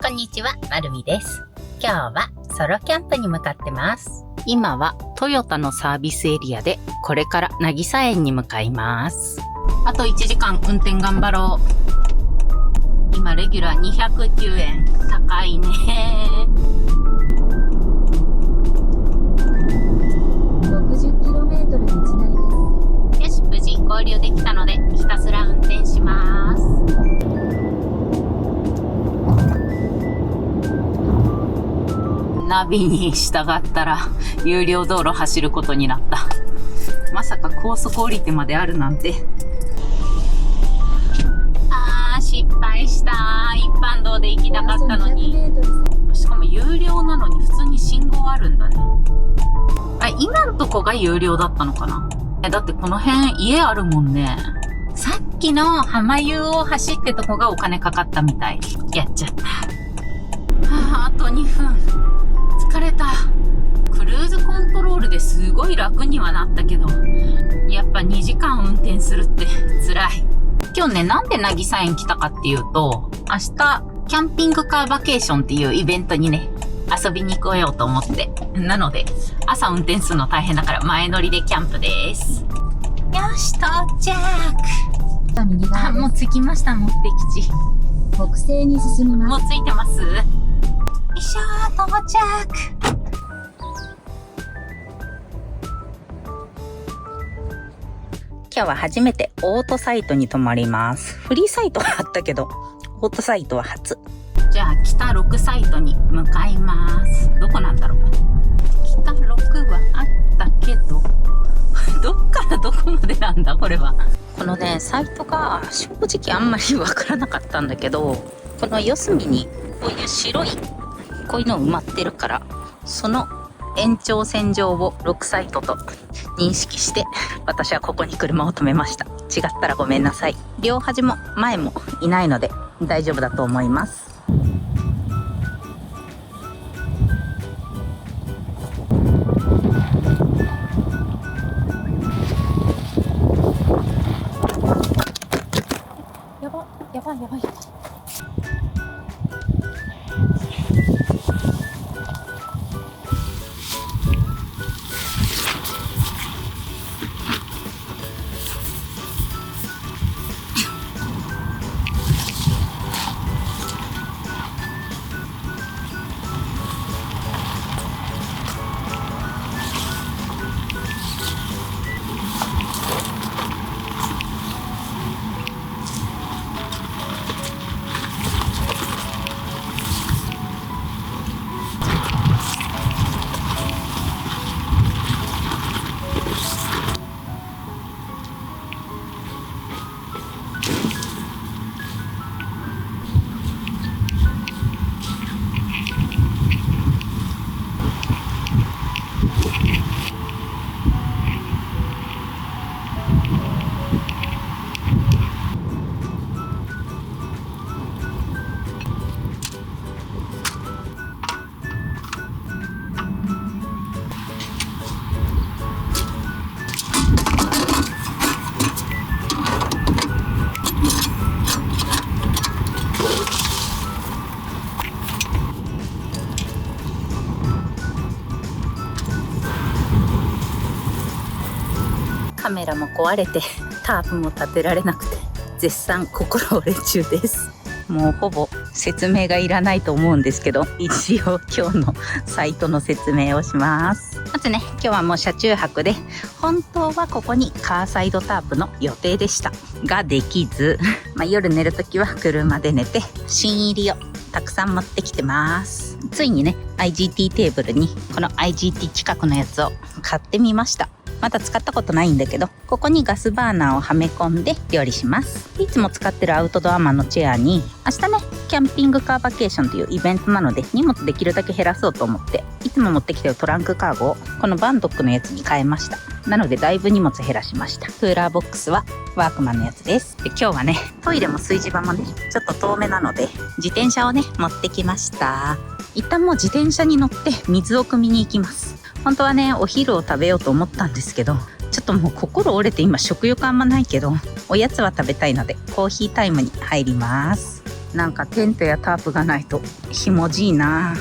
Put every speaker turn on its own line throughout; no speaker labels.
こんにちは、まるみです。今日はソロキャンプに向かってます。
今はトヨタのサービスエリアでこれから渚園に向かいます。あと1時間運転頑張ろう。今レギュラー209円。高いね。
60km 道なりです。
よし、無事合流できたのでひたすら運転します。ナビに従ったら有料道路走ることになった。まさか高速降りてまであるなんて。失敗した。一般道で行きたかったのに。しかも有料なのに普通に信号あるんだね。今んとこが有料だったのかな。だってこの辺家あるもんね。さっきの浜湯を走ってとこがお金かかったみたい。やっちゃった。あと2分。疲れた。クルーズコントロールですごい楽にはなったけど、やっぱ2時間運転するって辛い。今日ね、なんで渚園来たかっていうと、明日キャンピングカーバケーションっていうイベントにね、遊びに行こうよと思って。なので、朝運転するの大変だから前乗りでキャンプです。よし、到着。
右側です。
もう着きました、目的地。
北西に進み
もう
ます。
着いてます。よいしょー、到着。今日は初めてオートサイトに泊まります。フリーサイトはあったけど、オートサイトは初。じゃあ、北6サイトに向かいます。どこなんだろう。北6はあったけど、どっからどこまでなんだ、これは。このね、サイトが正直あんまりわからなかったんだけど、この四隅にこういう白い、こういうの埋まってるから、その延長線上を6サイトと認識して、私はここに車を止めました。違ったらごめんなさい。両端も前もいないので大丈夫だと思います。やばい。カメラも壊れてタープも立てられなくて絶賛心折れ中です。もうほぼ説明がいらないと思うんですけど、一応今日のサイトの説明をします。まずね、今日はもう車中泊で、本当はここにカーサイドタープの予定でしたができず、夜寝るときは車で寝て新入りをたくさん持ってきてます。ついにね IGT テーブルにこの IGT 規格のやつを買ってみました。まだ使ったことないんだけど、ここにガスバーナーをはめ込んで料理します。いつも使ってるアウトドアマンのチェアに、明日ねキャンピングカーバケーションというイベントなので荷物できるだけ減らそうと思って、いつも持ってきてるトランクカーゴをこのバンドックのやつに変えました。なのでだいぶ荷物減らしました。クーラーボックスはワークマンのやつです。で、今日はねトイレも炊事場もねちょっと遠めなので自転車をね持ってきました。一旦もう自転車に乗って水を汲みに行きます。本当はねお昼を食べようと思ったんですけど、ちょっともう心折れて今食欲あんまないけど、おやつは食べたいのでコーヒータイムに入ります。なんかテントやタープがないとひもじいな。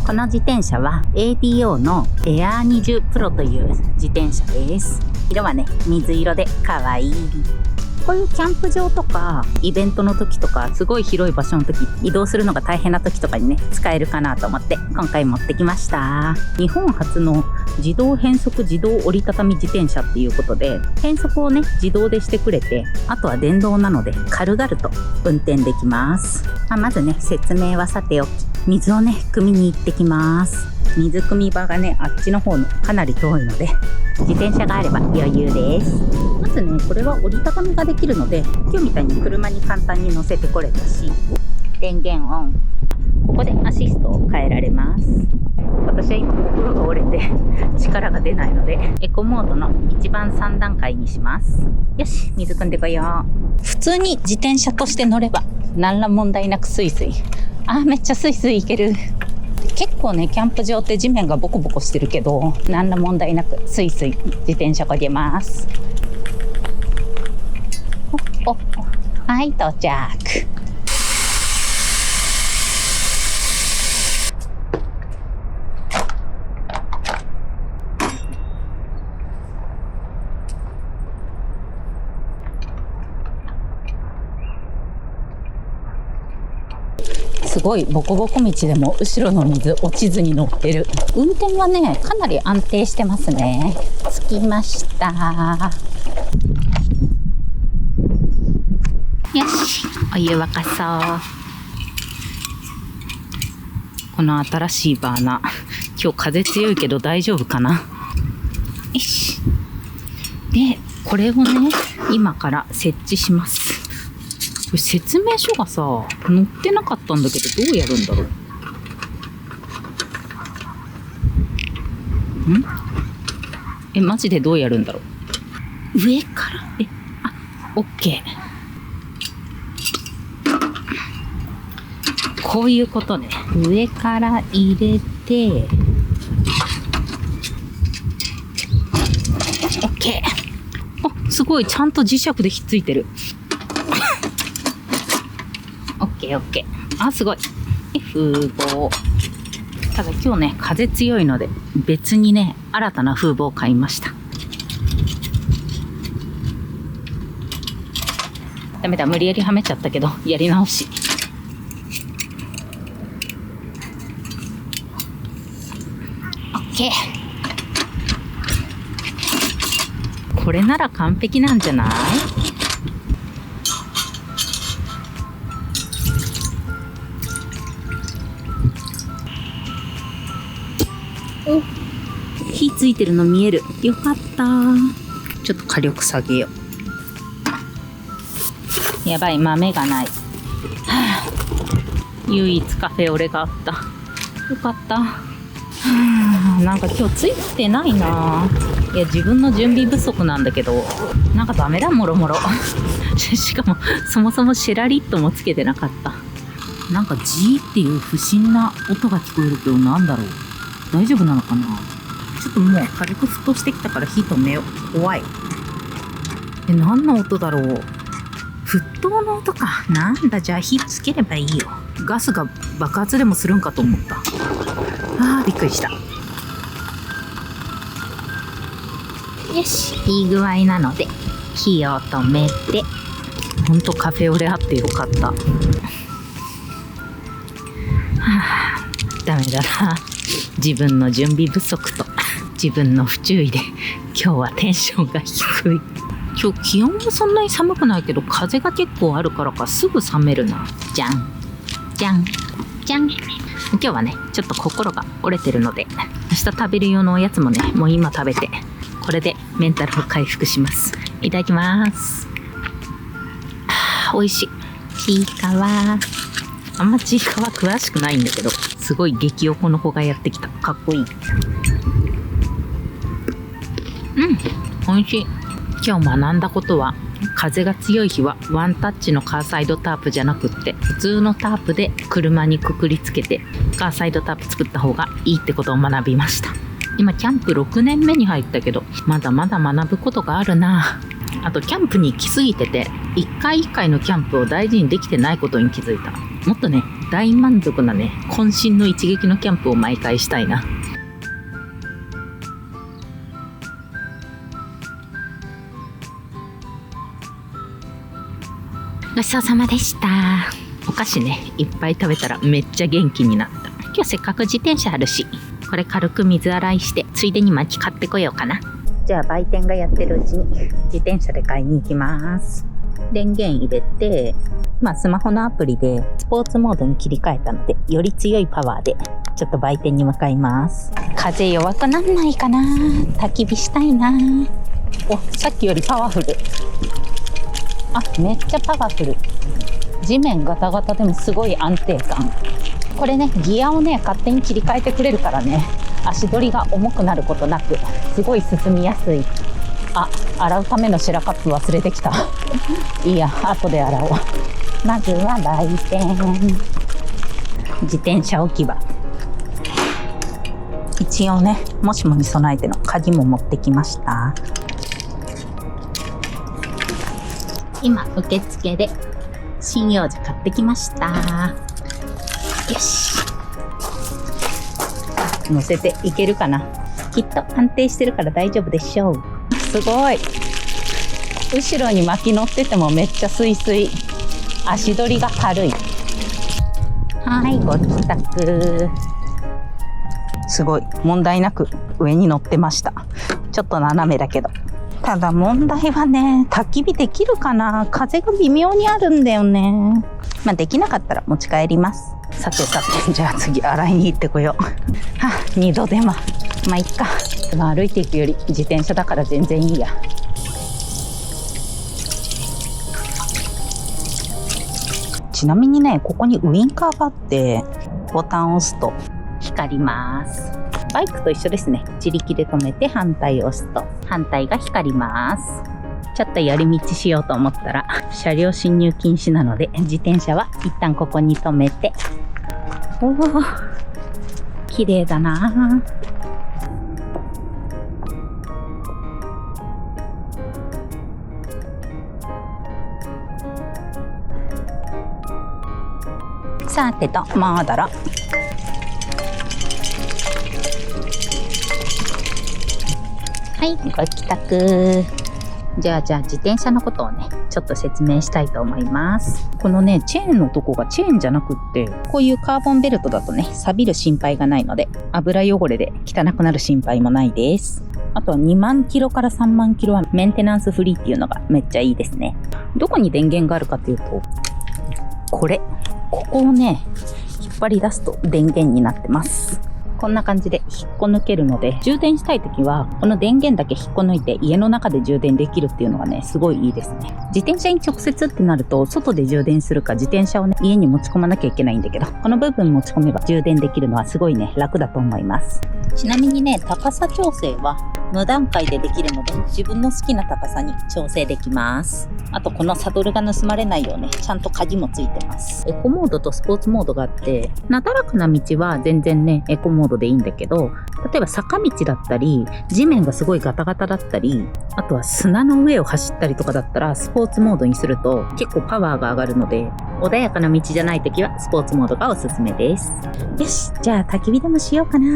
この自転車は ABO のエアー20プロという自転車です。色はね、水色で可愛い。こういうキャンプ場とかイベントの時とか、すごい広い場所の時、移動するのが大変な時とかにね、使えるかなと思って今回持ってきました。日本初の自動変速自動折りたたみ自転車っていうことで、変速をね自動でしてくれて、あとは電動なので軽々と運転できます。まずね、説明はさておき、水をね汲みに行ってきます。水汲み場がね、あっちの方のかなり遠いので、自転車があれば余裕です。まずね、これは折りたたみができるので、今日みたいに車に簡単に乗せてこれたし、電源オン。ここでアシストを変えられます。私は今心が折れて力が出ないので、エコモードの一番3段階にします。よし、水汲んでこよう。普通に自転車として乗れば何ら問題なくスイスイ。めっちゃスイスイいける。結構ね、キャンプ場って地面がボコボコしてるけど、何ら問題なくスイスイ自転車こげます。はい、到着。すごいボコボコ道でも後ろの水落ちずに乗ってる。運転はね、かなり安定してますね。着きました。よし、お湯沸かそう。この新しいバーナー、今日風強いけど大丈夫かな。よし。で、これをね、今から設置します。これ説明書がさ、載ってなかったんだけど、どうやるんだろう。マジでどうやるんだろう。上から、オッケー。こういうことね。上から入れて、オッケー。すごい、ちゃんと磁石でひっついてる。オッケーオッケー。すごい。風防。ただ今日ね、風強いので、別にね、新たな風防を買いました。ダメだ、無理やりはめちゃったけど、やり直し。オッケー。これなら完璧なんじゃない？火ついてるの見える。よかった。ちょっと火力下げよう。やばい、豆がない。唯一カフェオレがあった。よかった。なんか今日ついてないな。いや、自分の準備不足なんだけど、なんかダメだ、もろもろ。しかもそもそもシェラリットもつけてなかった。なんかジーっていう不審な音が聞こえるけど、なんだろう。大丈夫なのかな。ちょっともう軽く沸騰してきたから火止めよう。怖い。何の音だろう。沸騰の音か。なんだ、じゃあ火つければいいよ。ガスが爆発でもするんかと思った。びっくりした。よし、いい具合なので火を止めて。ほんとカフェオレあってよかった。ダメだな。自分の準備不足と自分の不注意で今日はテンションが低い。今日気温もそんなに寒くないけど、風が結構あるからかすぐ冷めるな。じゃんじゃんじゃん。今日はね、ちょっと心が折れてるので、明日食べる用のおやつもね、もう今食べて、これでメンタルを回復します。いただきます。美味しい。ちいかわ。あんまちいかわ詳しくないんだけど、すごい激おこの子がやってきた。かっこいい。美味しい。今日学んだことは、風が強い日はワンタッチのカーサイドタープじゃなくって、普通のタープで車にくくりつけてカーサイドタープ作った方がいいってことを学びました。今キャンプ6年目に入ったけど、まだまだ学ぶことがあるな。あとキャンプに来すぎてて、一回一回のキャンプを大事にできてないことに気づいた。もっとね、大満足なね、渾身の一撃のキャンプを毎回したいな。ごちそうさまでした。お菓子ね、いっぱい食べたらめっちゃ元気になった。今日せっかく自転車あるし、これ軽く水洗いしてついでに薪買ってこようかな。じゃあ売店がやってるうちに自転車で買いに行きます。電源入れて、スマホのアプリでスポーツモードに切り替えたので、より強いパワーでちょっと売店に向かいます。風弱くなんないかな。焚き火したいな。お、さっきよりパワフル。あ、めっちゃパワフル。地面ガタガタでもすごい安定感。これね、ギアをね、勝手に切り替えてくれるからね、足取りが重くなることなく、すごい進みやすい。あ、洗うためのシェラカップ忘れてきた。いいや、後で洗おう。まずは売店。自転車置き場。一応ね、もしもに備えての鍵も持ってきました。今、受付で針葉樹買ってきました。よし。乗せていけるかな。きっと安定してるから大丈夫でしょう。すごい。後ろに巻き乗っててもめっちゃスイスイ。足取りが軽い。はい、ご帰宅。すごい。問題なく上に乗ってました。ちょっと斜めだけど。ただ問題はね、焚き火できるかな。風が微妙にあるんだよね。できなかったら持ち帰ります。さて、じゃあ次洗いに行ってこよう。二度手間。いっか。歩いていくより自転車だから全然いいや。ちなみにね、ここにウインカーがあって、ボタンを押すと光ります。バイクと一緒ですね。自力で止めて反対を押すと反対が光ります。ちょっと寄り道しようと思ったら車両進入禁止なので、自転車は一旦ここに止めて。おー、綺麗だな。さてと、戻ろう。はい、ご帰宅。じゃあ自転車のことをね、ちょっと説明したいと思います。このね、チェーンのとこがチェーンじゃなくって、こういうカーボンベルトだとね、錆びる心配がないので、油汚れで汚くなる心配もないです。あとは2万キロから3万キロはメンテナンスフリーっていうのがめっちゃいいですね。どこに電源があるかっていうと、ここをね、引っ張り出すと電源になってます。こんな感じで引っこ抜けるので、充電したいときはこの電源だけ引っこ抜いて家の中で充電できるっていうのがね、すごいいいですね。自転車に直接ってなると外で充電するか、自転車をね、家に持ち込まなきゃいけないんだけど、この部分持ち込めば充電できるのはすごいね、楽だと思います。ちなみにね、高さ調整は無段階でできるので、自分の好きな高さに調整できます。あとこのサドルが盗まれないようね、ちゃんと鍵もついてます。エコモードとスポーツモードがあって、なだらかな道は全然ね、エコモードでいいんだけど、例えば坂道だったり、地面がすごいガタガタだったり、あとは砂の上を走ったりとかだったら、スポーツモードにすると結構パワーが上がるので、穏やかな道じゃないときはスポーツモードがおすすめです。よし、じゃあ焚き火でもしようかな。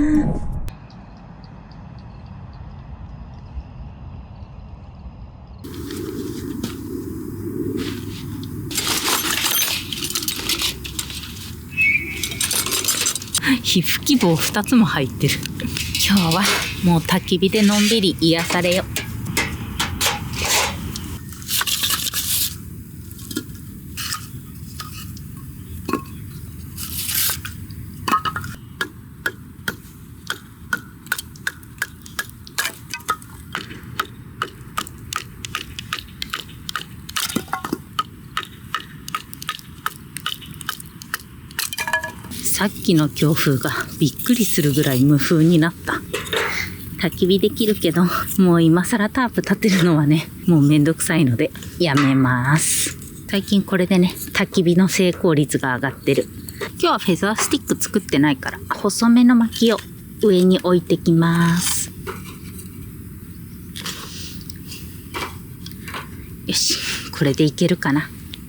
火吹き棒2つも入ってる。今日はもう焚き火でのんびり癒されよ。さっきの強風がびっくりするぐらい無風になった。焚き火できるけど、もう今更タープ立てるのはね、もうめんどくさいのでやめます。最近これでね、焚き火の成功率が上がってる。今日はフェザースティック作ってないから、細めの薪を上に置いてきます。よし、これでいけるかな。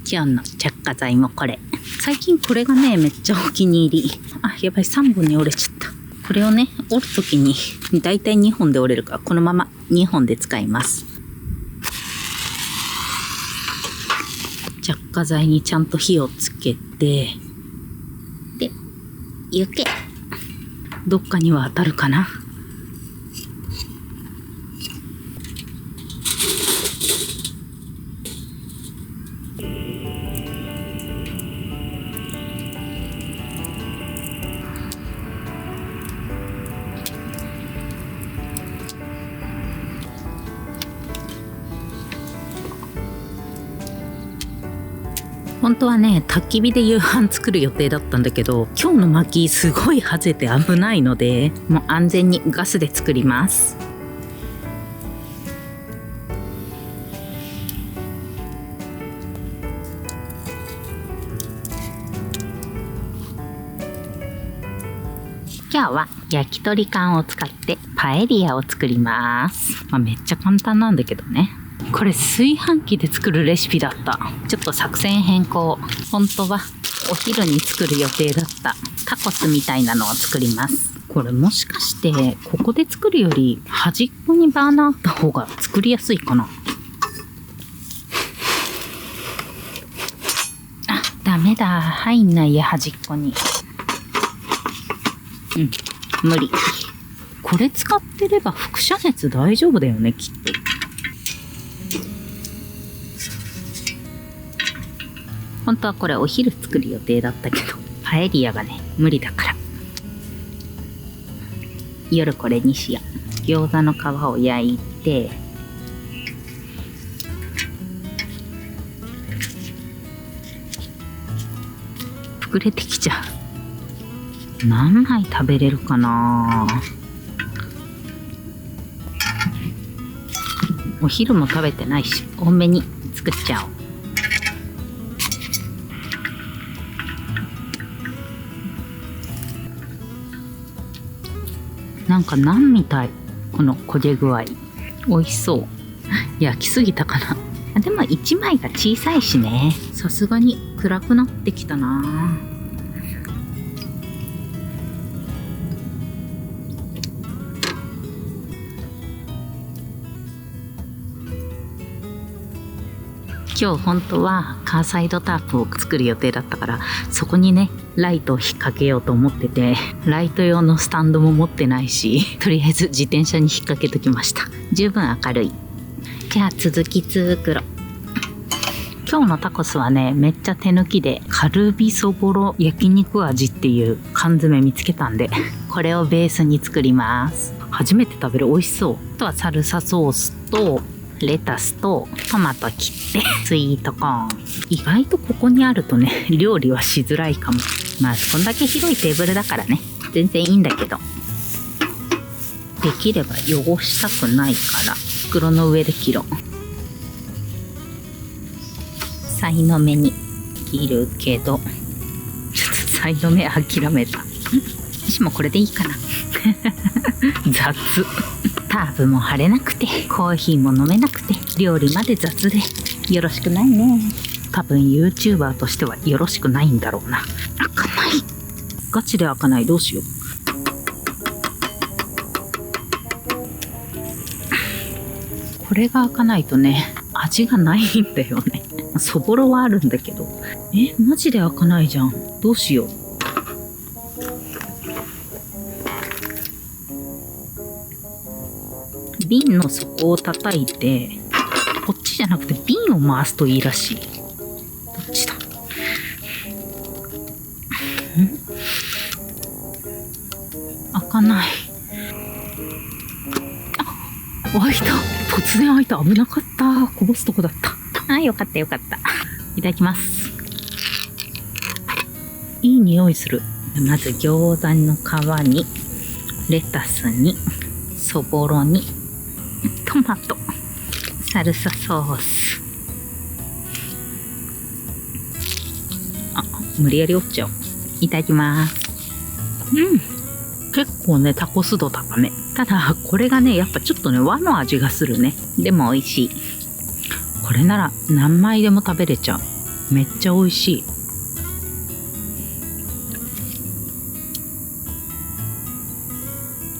今日の着火剤もこれ。最近これがね、めっちゃお気に入り。あ、やばい、3本に折れちゃった。これをね、折るときに、だいたい2本で折れるから、このまま2本で使います。着火剤にちゃんと火をつけて、で、行け。どっかには当たるかな。本当はね、焚き火で夕飯作る予定だったんだけど、今日の薪すごい外れて危ないので、もう安全にガスで作ります。今日は焼き鳥缶を使ってパエリアを作ります。めっちゃ簡単なんだけどね。これ炊飯器で作るレシピだった。ちょっと作戦変更。本当はお昼に作る予定だったタコスみたいなのを作ります。これもしかしてここで作るより端っこにバーナーあった方が作りやすいかな。あ、ダメだ。入んないや、端っこに。無理。これ使ってれば輻射熱大丈夫だよね、きっと。本当はこれお昼作る予定だったけど、パエリアがね、無理だから。夜これにしよう。餃子の皮を焼いて、膨れてきちゃう。何枚食べれるかな。お昼も食べてないし、多めに作っちゃおう。なんかナンみたい、この焦げ具合。美味しそう。焼きすぎたかな。でも1枚が小さいしね。さすがに暗くなってきたな。今日本当はカーサイドタープを作る予定だったから、そこにねライトを引っ掛けようと思ってて、ライト用のスタンドも持ってないし、とりあえず自転車に引っ掛けときました。十分明るい。じゃあ続き作ろう。今日のタコスはね、めっちゃ手抜きでカルビそぼろ焼肉味っていう缶詰見つけたんで、これをベースに作ります。初めて食べる。美味しそう。あとはサルサソースとレタスとトマト切ってスイートコーン。意外とここにあるとね、料理はしづらいかも。まあこんだけ広いテーブルだからね、全然いいんだけど、できれば汚したくないから袋の上で切ろう。さいの目に切るけど、ちょっとさいの目諦めた。私もこれでいいかな。雑。タープも貼れなくて、コーヒーも飲めなくて、料理まで雑でよろしくないね。多分 YouTuber としてはよろしくないんだろうな。開かない。ガチで開かない。どうしよう。これが開かないとね、味がないんだよね。そぼろはあるんだけど、マジで開かないじゃん。どうしよう。瓶の底を叩いて、こっちじゃなくて瓶を回すといいらしい。どっちだ？開かない。あ、開いた。突然開いた。危なかった。こぼすとこだった。あ、よかったよかった。いただきます。いい匂いする。まず餃子の皮にレタスにそぼろにトマト、サルサソース。あ、無理やり折っちゃおう。いただきます。結構ね、タコス度高め。ただこれがね、やっぱちょっとね、和の味がするね。でも美味しい。これなら何枚でも食べれちゃう。めっちゃ美味し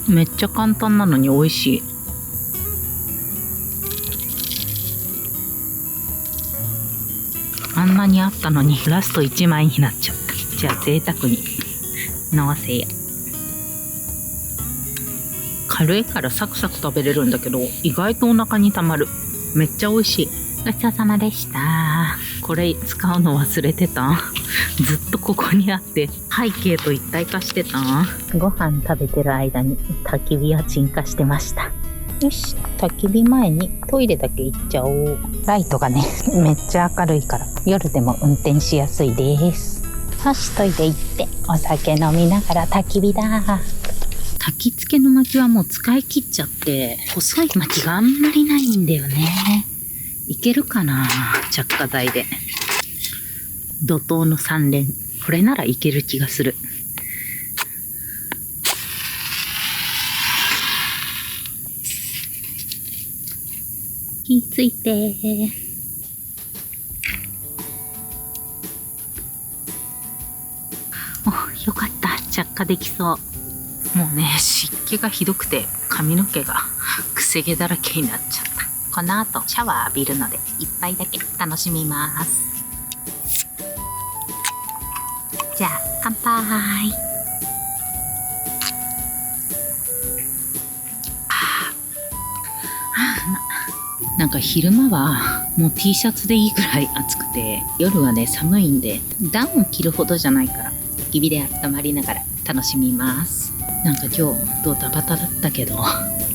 い。めっちゃ簡単なのに美味しい。あんなにあったのにラスト1枚になっちゃった。じゃあ贅沢にのわせや。軽いからサクサク食べれるんだけど、意外とお腹にたまる。めっちゃ美味しい。ごちそうさまでした。これ使うの忘れてた。ずっとここにあって背景と一体化してた。ご飯食べてる間に焚き火は鎮火してました。よし、焚き火前にトイレだけ行っちゃおう。ライトがねめっちゃ明るいから夜でも運転しやすいです。よし、トイレ行ってお酒飲みながら焚き火だ。焚き付けの薪はもう使い切っちゃって、細い薪があんまりないんだよね。いけるかな、着火剤で。怒涛の3連。これならいける気がする。火ついて。お、よかった。着火できそう。もうね、湿気がひどくて髪の毛がくせ毛だらけになっちゃった。この後シャワー浴びるので一杯だけ楽しみます。じゃあ乾杯。なんか昼間はもう T シャツでいいぐらい暑くて、夜はね寒いんでダウン着るほどじゃないから焚き火で温まりながら楽しみます。なんか今日ドタバタだったけど、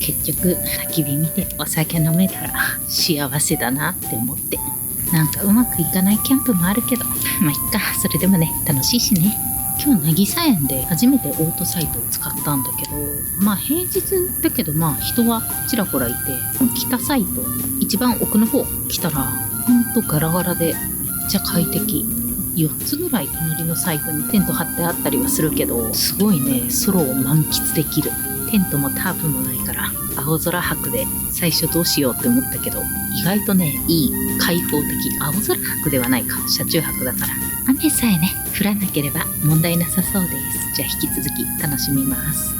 結局焚き火見てお酒飲めたら幸せだなって思って。なんかうまくいかないキャンプもあるけど、まあいっか、それでもね楽しいしね。今日渚園で初めてオートサイトを使ったんだけど、まあ平日だけどまあ人はちらほらいて、北サイト一番奥の方来たらほんとガラガラでめっちゃ快適。4つぐらい隣のサイトにテント張ってあったりはするけど、すごいねソロを満喫できる。テントもタープもないから青空泊で最初どうしようって思ったけど、意外とねいい開放的。青空泊ではないか、車中泊だから。雨さえね降らなければ問題なさそうです。じゃあ引き続き楽しみます。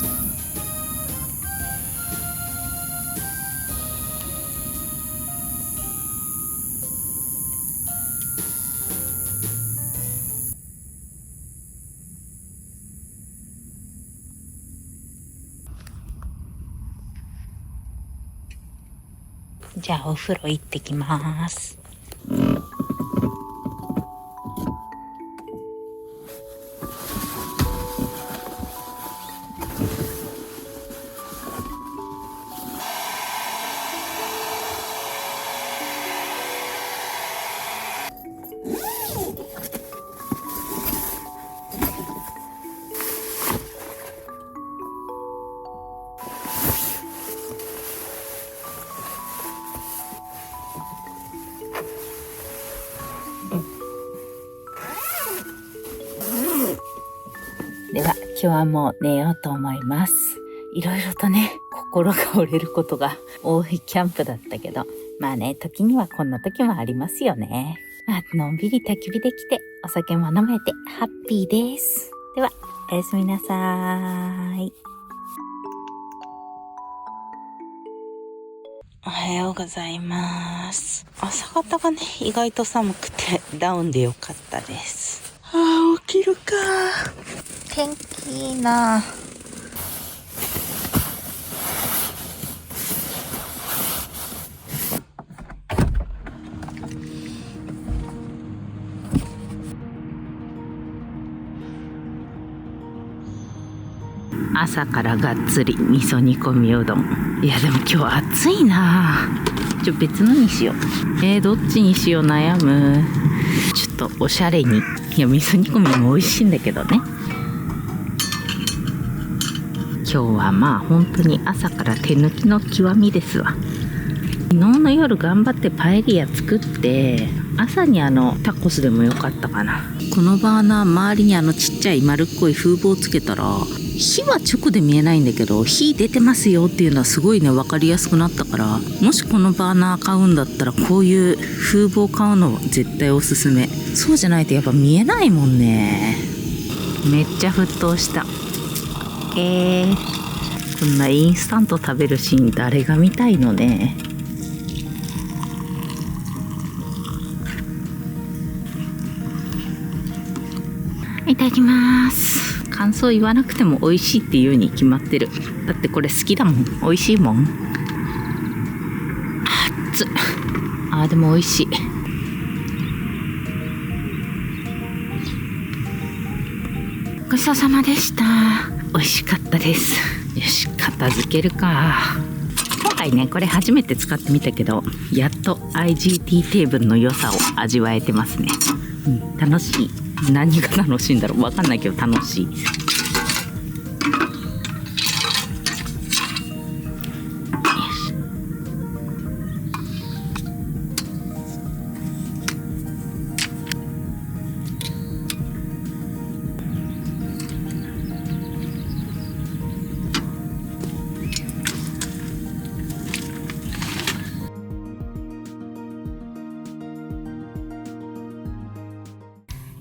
じゃあお風呂行ってきます。では今日はもう寝ようと思います。いろいろとね心が折れることが多いキャンプだったけど、まあね時にはこんな時もありますよね。まあのんびり焚き火できてお酒も飲めてハッピーです。ではおやすみなさーい。おはようございます。朝方がね意外と寒くてダウンでよかったです。起きるか。天気いいな。朝からがっつり味噌煮込みうどん。いやでも今日暑いな。別のにしよう。どっちにしよう悩む。ちょっとおしゃれに。いや味噌煮込みも美味しいんだけどね。今日はまあ本当に朝から手抜きの極みですわ。昨日の夜頑張ってパエリア作って、朝にタコスでもよかったかな。このバーナー周りにちっちゃい丸っこい風防つけたら火は直で見えないんだけど、火出てますよっていうのはすごいね分かりやすくなったから、もしこのバーナー買うんだったらこういう風防買うのは絶対おすすめ。そうじゃないとやっぱ見えないもんね。めっちゃ沸騰した。こんなインスタント食べるシーン誰が見たいのね。いただきます。感想言わなくても美味しいっていうに決まってる。だってこれ好きだもん。美味しいもん。熱っ。でも美味しい。ごちそうさまでした。美味しかったです。よし、片付けるか。今回ねこれ初めて使ってみたけど、やっと IGT テーブルの良さを味わえてますね。楽しい。何が楽しいんだろう分かんないけど楽しい。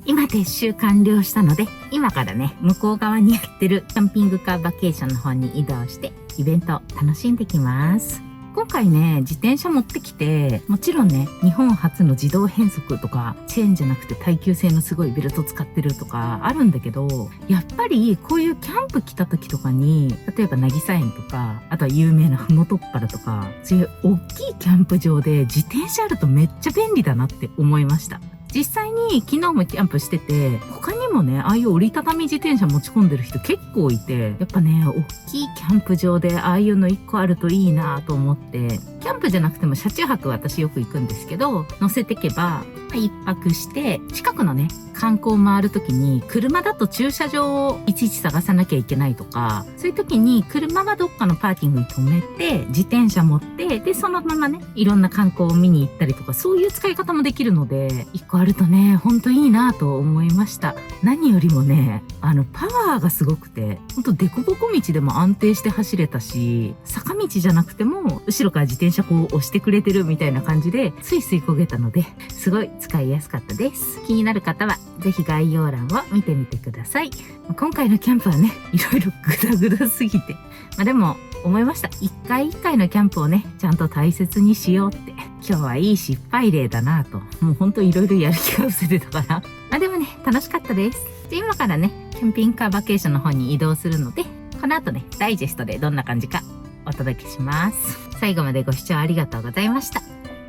今撤収完了したので、今からね、向こう側にやってるキャンピングカーバケーションの方に移動して、イベントを楽しんできます。今回ね、自転車持ってきて、もちろんね、日本初の自動変速とか、チェーンじゃなくて耐久性のすごいベルト使ってるとかあるんだけど、やっぱりこういうキャンプ来た時とかに、例えば渚園とか、あとは有名なふもとっぱらとか、そういう大きいキャンプ場で自転車あるとめっちゃ便利だなって思いました。実際に昨日もキャンプしてて、他にもね、ああいう折りたたみ自転車持ち込んでる人結構いて、やっぱね、大きいキャンプ場でああいうの1個あるといいなと思って、キャンプじゃなくても車中泊私よく行くんですけど、乗せてけば、一泊して、近くのね、観光回るときに、車だと駐車場をいちいち探さなきゃいけないとか、そういうときに車はどっかのパーキングに止めて、自転車持って、で、そのままね、いろんな観光を見に行ったりとか、そういう使い方もできるので、1個あるとね、ほんといいなと思いました。何よりもね、パワーがすごくて、ほんとデコボコ道でも安定して走れたし、坂道じゃなくても、後ろから自転車こう押してくれてるみたいな感じで、スイスイ漕げたので、すごい使いやすかったです。気になる方は、ぜひ概要欄を見てみてください。今回のキャンプはね、いろいろグダグダすぎて。でも、思いました。一回一回のキャンプをね、ちゃんと大切にしようって。今日はいい失敗例だなぁと。もうほんといろいろやる気が失せてたから。でもね、楽しかったです。で、今からね、キャンピングカーバケーションの方に移動するので、この後ね、ダイジェストでどんな感じかお届けします。最後までご視聴ありがとうございました。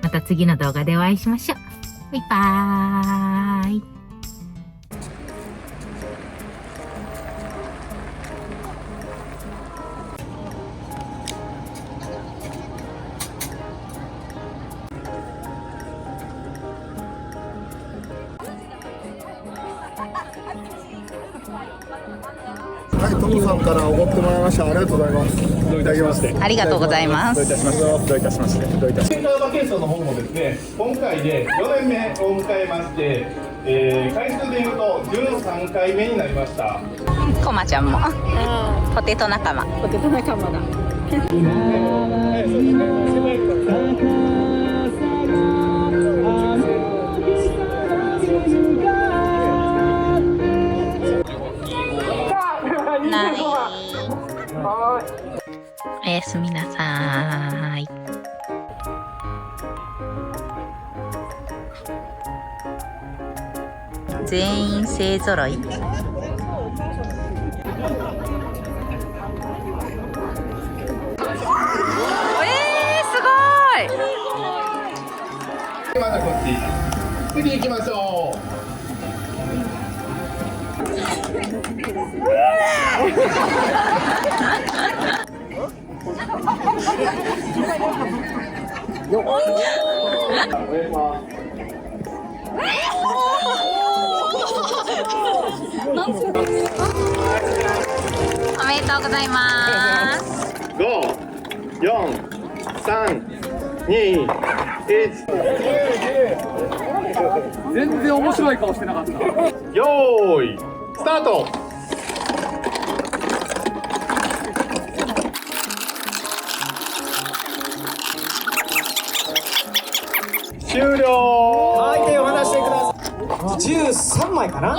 また次の動画でお会いしましょう。バイバーイ。
はい、トモさんからおごってもらいました。ありがとうございます。どういたしまして。
ありがとうございます。
どういたしまして。どういたしまして。どういたしまして。
カーバケーションの方もですね、今回で4年目を迎えまして、回数でいうと13回目になりました。
コマちゃんもポテト仲間。ポテト仲間だ。おやすみなさーい。全員勢ぞろい。すごい。
まだこっち。次行きましょう。
おめでとうございます。
5、4、3、2、1。
全然面白い顔してなかった。
よーい、スタート。
3枚かな。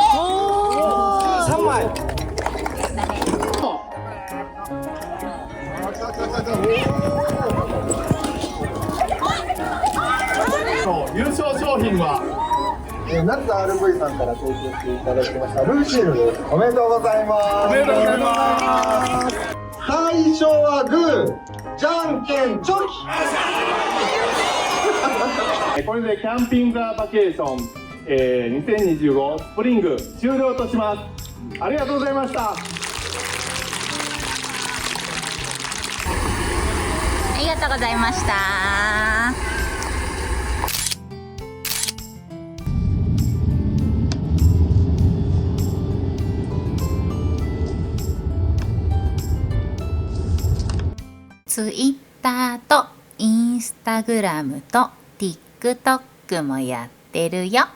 3枚。
優勝商品は
ナッツ RV さんから提供していただきましたルーシールです。おめでとうございます。
おめでとうございます。
最初はグー、じゃんけんチョキ。
これでキャンピングカーバケーション、2025スプリング終了とします。ありがとうございました。
ありがとうございました。ツイッターとインスタグラムと TikTok もやってるよ。